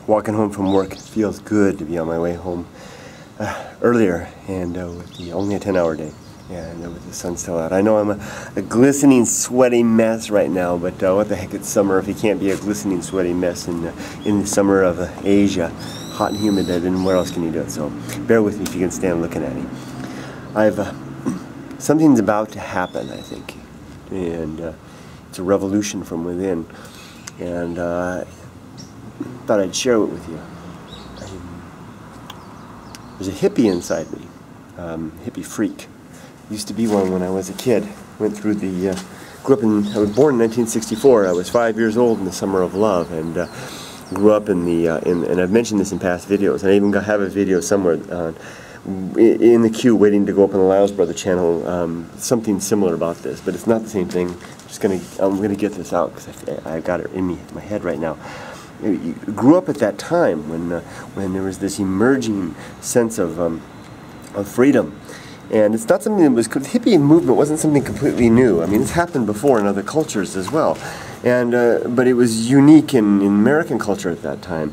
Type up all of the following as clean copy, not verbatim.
walking home from work. It feels good to be on my way home earlier and with only a 10-hour day. And with the sun still out. I know I'm a glistening, sweaty mess right now, but what the heck, it's summer. If you can't be a glistening, sweaty mess in the summer of Asia, hot and humid, then where else can you do it? So bear with me if you can stand looking at me. Something's about to happen, I think, and it's a revolution from within, and thought I'd share it with you. There's a hippie inside me, hippie freak. Used to be one when I was a kid. Went through I was born in 1964. I was 5 years old in the summer of love, and grew up and I've mentioned this in past videos, and I even have a video somewhere in the queue waiting to go up on the LylesBrother channel, something similar about this, but it's not the same thing. I'm gonna get this out because I've got it in my head right now. You grew up at that time when there was this emerging sense of freedom. And it's not something that was, the hippie movement wasn't something completely new. I mean, it's happened before in other cultures as well. And but it was unique in American culture at that time,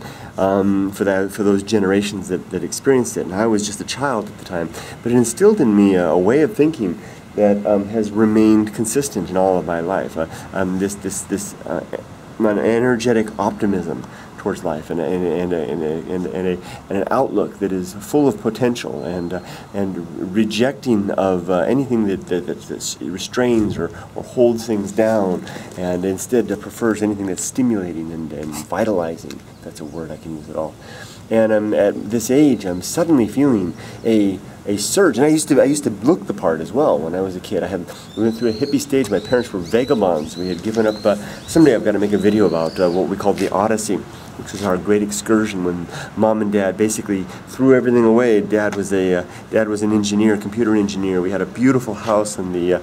for those generations that experienced it. And I was just a child at the time. But it instilled in me a way of thinking that has remained consistent in all of my life. This an energetic optimism towards life, and an outlook that is full of potential, and rejecting of anything that restrains or holds things down, and instead prefers anything that's stimulating and vitalizing. That's a word, I can use it all. And at this age, I'm suddenly feeling a surge, and I used to look the part as well when I was a kid. We went through a hippie stage. My parents were vagabonds. We had given up. Someday I've got to make a video about what we called the Odyssey, which was our great excursion when Mom and Dad basically threw everything away. Dad was an engineer, computer engineer. We had a beautiful house near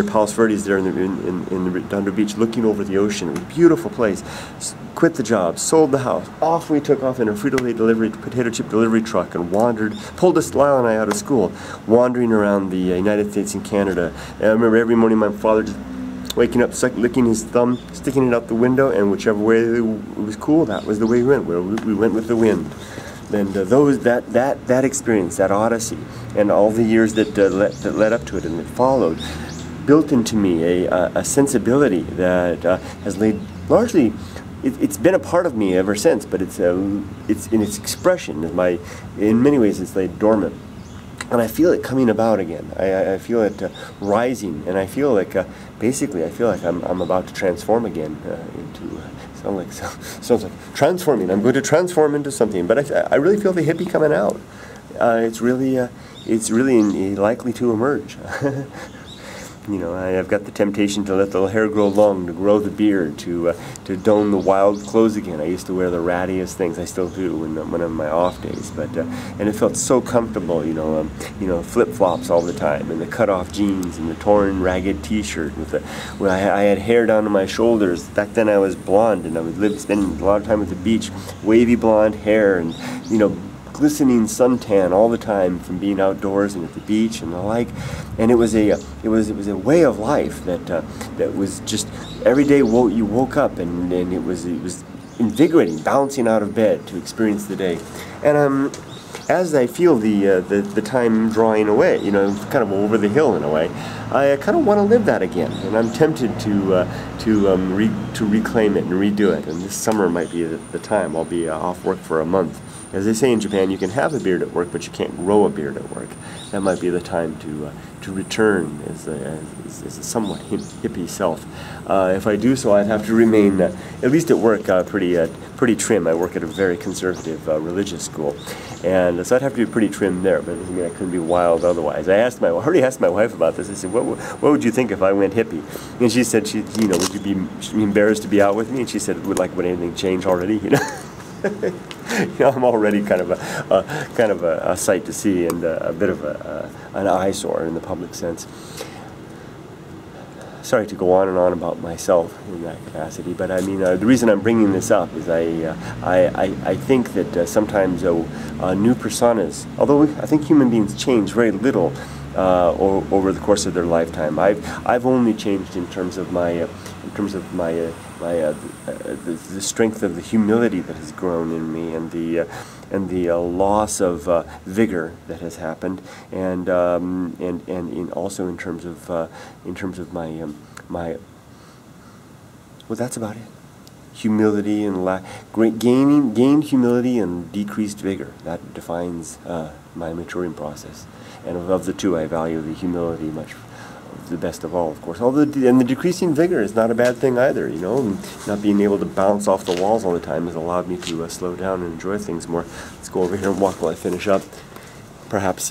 Palos Verdes there in the Redondo Beach, looking over the ocean. It was a beautiful place. Quit the job, sold the house. Off we took off in a Frito-Lay potato chip delivery truck and pulled Lyle and I out of school, wandering around the United States and Canada. And I remember every morning my father just waking up, licking his thumb, sticking it out the window, and whichever way it was cool, that was the way we went. We went with the wind. And that experience, that odyssey, and all the years that led up to it and that followed, built into me a sensibility that has laid largely. It's been a part of me ever since, but it's in its expression. In many ways, it's laid dormant. And I feel it coming about again. I feel it rising, and I feel like basically I'm about to transform again into sounds like transforming. I'm going to transform into something, but I really feel the hippie coming out. It's really likely to emerge. You know, I've got the temptation to let the hair grow long, to grow the beard, to don the wild clothes again. I used to wear the rattiest things. I still do when I'm on my off days, but and it felt so comfortable. You know, flip-flops all the time, and the cut-off jeans, and the torn, ragged T-shirt. I had hair down to my shoulders. Back then I was blonde, and I was spending a lot of time at the beach, wavy blonde hair, and glistening suntan all the time from being outdoors and at the beach and the like. And it was a way of life that was just every day you woke up and it was invigorating, bouncing out of bed to experience the day. And as I feel the time drawing away, kind of over the hill in a way, I kind of want to live that again, and I'm tempted to reclaim it and redo it. And this summer might be the time. I'll be off work for a month. As they say in Japan, you can have a beard at work, but you can't grow a beard at work. That might be the time to return as a somewhat hippie self. If I do so, I'd have to remain, at least at work, pretty trim. I work at a very conservative religious school, and so I'd have to be pretty trim there. But it doesn't mean I couldn't be wild otherwise. I already asked my wife about this. I said, "What would you think if I went hippie?" And she said, "Would you be embarrassed to be out with me?" And she said, "Would anything change already?" I'm already kind of a sight to see, and a bit of an eyesore in the public sense. Sorry to go on and on about myself in that capacity, but I mean the reason I'm bringing this up is I think that sometimes new personas, although I think human beings change very little over the course of their lifetime. I've only changed in terms of my the strength of the humility that has grown in me, and the loss of vigor that has happened, and also in terms of my well, that's about it. Humility and gained humility and decreased vigor. That defines my maturing process. And of the two, I value the humility much the best of all, of course. And the decreasing vigor is not a bad thing either, you know. And not being able to bounce off the walls all the time has allowed me to slow down and enjoy things more. Let's go over here and walk while I finish up. Perhaps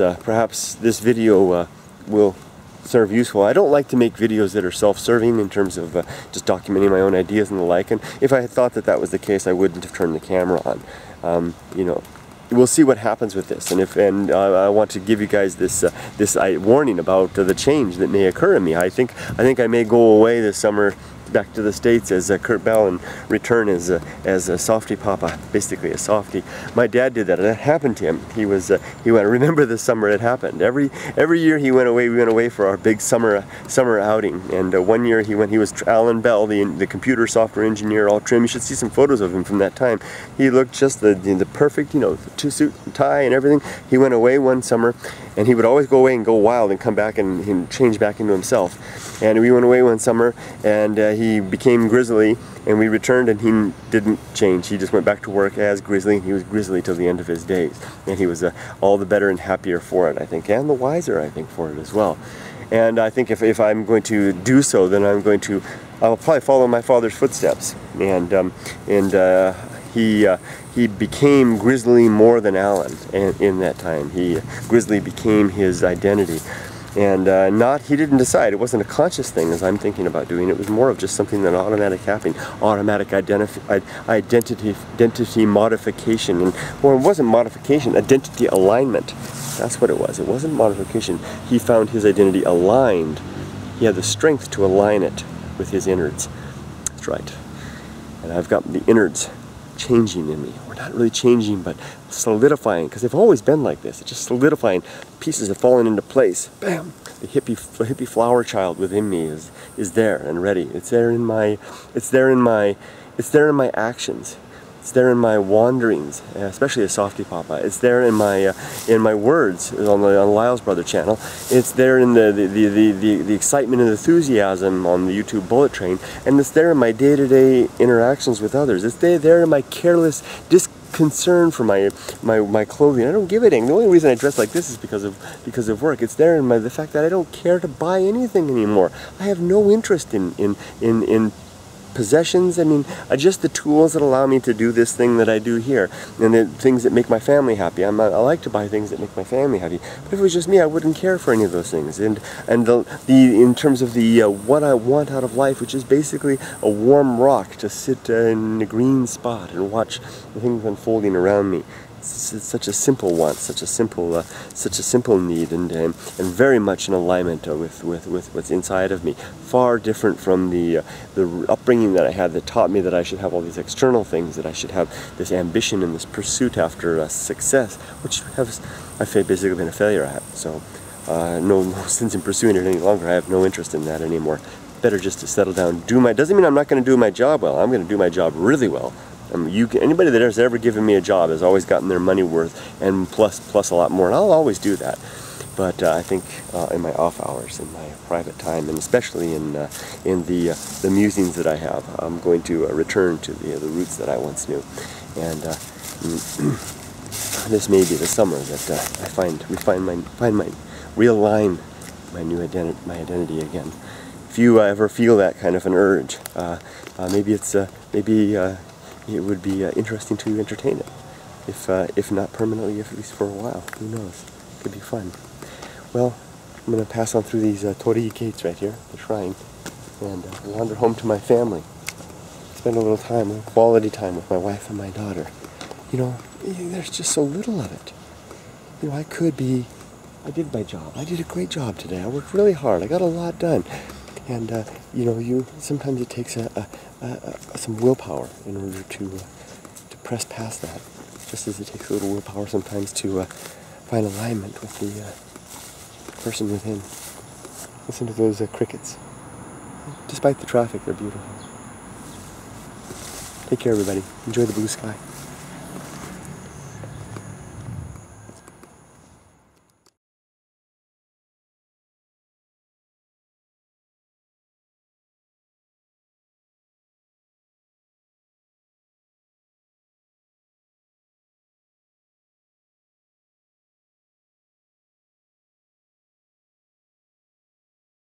this video will serve useful. I don't like to make videos that are self-serving in terms of just documenting my own ideas and the like. And if I had thought that that was the case, I wouldn't have turned the camera on. You know, we'll see what happens with this. And I want to give you guys this warning about the change that may occur in me. I think I may go away this summer back to the States as Kurt Bell and return as a softy papa, basically a softy. My dad did that, and that happened to him. He went. I remember this summer it happened. Every year he went away. We went away for our big summer outing. And one year he went. He was Alan Bell, the computer software engineer, all trim. You should see some photos of him from that time. He looked just the perfect, you know, the suit and tie and everything. He went away one summer, and he would always go away and go wild and come back and change back into himself. And we went away one summer, and he became grizzly, and we returned, and he didn't change. He just went back to work as grizzly, and he was grizzly till the end of his days. And he was all the better and happier for it, I think, and the wiser, I think, for it as well. And I think if I'm going to do so, then I'll probably follow my father's footsteps. And he became grizzly more than Alan in that time. Grizzly became his identity. And he didn't decide. It wasn't a conscious thing as I'm thinking about doing. It was more of just something that automatic happening, automatic identity modification, or it wasn't modification, identity alignment. That's what it was. It wasn't modification. He found his identity aligned. He had the strength to align it with his innards. That's right. And I've got the innards changing in me. We're not really changing, but solidifying, because they've always been like this. It's just solidifying. Pieces have fallen into place. Bam! The hippie flower child within me is there and ready. It's there in my actions. It's there in my wanderings, especially as Softy Papa. It's there in my words on the LylesBrother channel. It's there in the excitement and enthusiasm on the YouTube bullet train, and it's there in my day-to-day interactions with others. It's there in my careless concern for my clothing. I don't give a dang. The only reason I dress like this is because of work. It's there in the fact that I don't care to buy anything anymore. I have no interest in possessions. I mean, just the tools that allow me to do this thing that I do here, and the things that make my family happy. I like to buy things that make my family happy. But if it was just me, I wouldn't care for any of those things. And in terms of the what I want out of life, which is basically a warm rock to sit in a green spot and watch the things unfolding around me. It's such a simple want, such a simple need, and very much in alignment with what's inside of me. Far different from the upbringing that I had that taught me that I should have all these external things, that I should have this ambition and this pursuit after success, which I've basically been a failure at. So no sense in pursuing it any longer. I have no interest in that anymore. Better just to settle down. Doesn't mean I'm not going to do my job well. I'm going to do my job really well. Anybody that has ever given me a job has always gotten their money worth, and plus a lot more, and I'll always do that. But I think in my off hours, in my private time, and especially in the musings that I have, I'm going to return to the roots that I once knew. And this may be the summer that realign my identity again. If you ever feel that kind of an urge, it would be interesting to entertain it, if not permanently, at least for a while. Who knows? It could be fun. Well, I'm going to pass on through these torii gates right here, the shrine, and wander home to my family. Spend a little time, quality time with my wife and my daughter. You know, there's just so little of it. You know, I did my job. I did a great job today. I worked really hard. I got a lot done. And, you know, sometimes it takes some willpower in order to press past that. Just as it takes a little willpower sometimes to find alignment with the person within. Listen to those crickets. Despite the traffic, they're beautiful. Take care, everybody. Enjoy the blue sky.